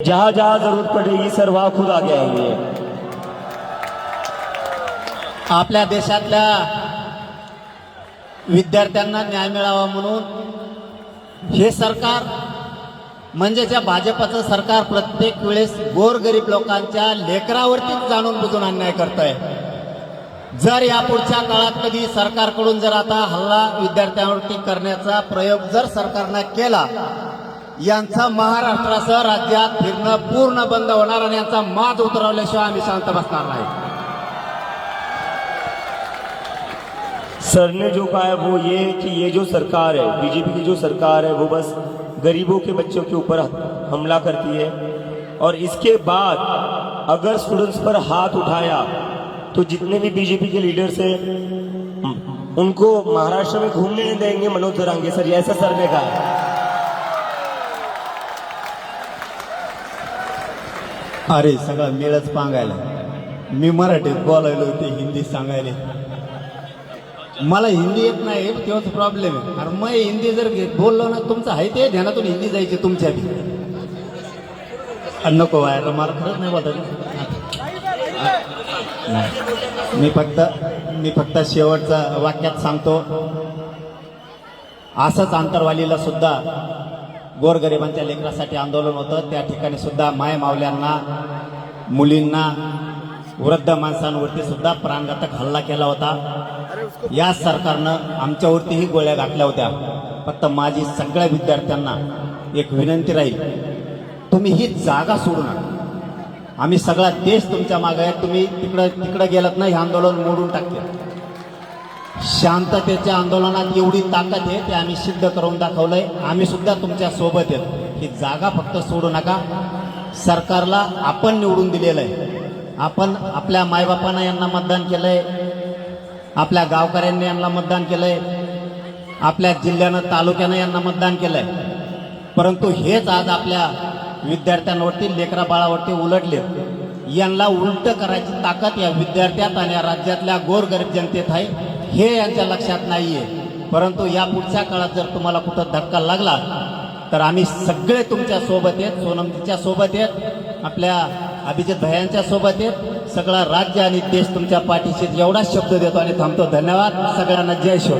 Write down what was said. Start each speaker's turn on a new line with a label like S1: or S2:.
S1: जहां जहां जरूरत पड़ेगी सर वहां खुद आगे आएंगे।
S2: आपल्या देशातल्या विद्यार्थ्यांना न्याय मिळावा म्हणून हे सरकार म्हणजे ज्या भाजपचं सरकार प्रत्येक वेळेस गोरगरीब लोकांच्या लेकरावरतीच जाणून बुजून अन्याय करत आहे। जर यापुढच्या काळात कधी सरकारकडून जर आता हल्ला विद्यार्थ्यांवरती करण्याचा प्रयोग जर सरकारने केला, यांचा महाराष्ट्रासह राज्यात फिरणं पूर्ण बंद होणार आणि यांचा माज उतरवल्याशिवाय आम्ही शांत बसणार नाही।
S1: सर ने जो कहा है वो ये कि ये जो सरकार है, बीजेपी की जो सरकार है, वो बस गरीबों के बच्चों के ऊपर हमला करती है और इसके बाद अगर स्टूडेंट्स पर हाथ उठाया तो जितने भी बीजेपी के लीडर्स हैं उनको महाराष्ट्र में घूमने नहीं देंगे मनोज जरांगे सर, ऐसा सर ने कहा।
S2: अरे सगळं मेळच पांगायला, मी मराठीत बोलायलो ते हिंदी सांगायले, मला हिंदी येत नाही तेव्हाच प्रॉब्लेम आहे। अरे मग हिंदी जर बोललो ना तुमचं आहे ते ध्यानातून हिंदी जायची तुमच्या बी। नको व्हायला मला खरंच नाही बोलत। मी फक्त शेवटचं वाक्यात सांगतो, असंच आंतरवालीला सुद्धा गोरगरिबांच्या लेकरासाठी आंदोलन होतं, त्या ठिकाणी सुद्धा माय मावल्यांना, मुलींना, वृद्ध माणसांवरती सुद्धा प्राणघातक हल्ला केला होता। या सरकारनं आमच्यावरतीही गोळ्या घातल्या होत्या। फक्त माझी सगळ्या विद्यार्थ्यांना एक विनंती राहील, तुम्ही ही जागा सोडू नका। आम्ही सगळा देश तुमच्या मागे आहे, तुम्ही तिकडे गेलात ना हे आंदोलन मोडून टाकते। शांततेच्या आंदोलनात एवढी ताकद आहे ते आम्ही सिद्ध करून दाखवलंय। आम्ही सुद्धा तुमच्या सोबत आहेत, ही जागा फक्त सोडू नका। सरकारला आपण निवडून दिलेलं आहे, आपण आपल्या मायबापांना यांना मतदान केलंय, आपल्या गावकऱ्यांनी यांना मतदान केलंय, आपल्या जिल्ह्यानं तालुक्यानं यांना मतदान केलंय, परंतु हेच आज आपल्या विद्यार्थ्यांवरती लेकरा बाळावरती उलटले। यांना उलट करायची ताकद या विद्यार्थ्यात आणि या राज्यातल्या गोरगरीब जनतेत आहे, हे यांच्या लक्षात नाहीये। परंतु या पुढच्या काळात जर तुम्हाला कुठं धक्का लागला तर आम्ही सगळे तुमच्या सोबत आहेत, सोनमच्या सोबत आहेत, आपल्या अभिजित भैयांच्या सोबत आहेत, सगळा राज्य आणि देश तुमच्या पाठीशी एवढा शब्द देतो आणि थांबतो। धन्यवाद सगळ्यांना, जय शिव।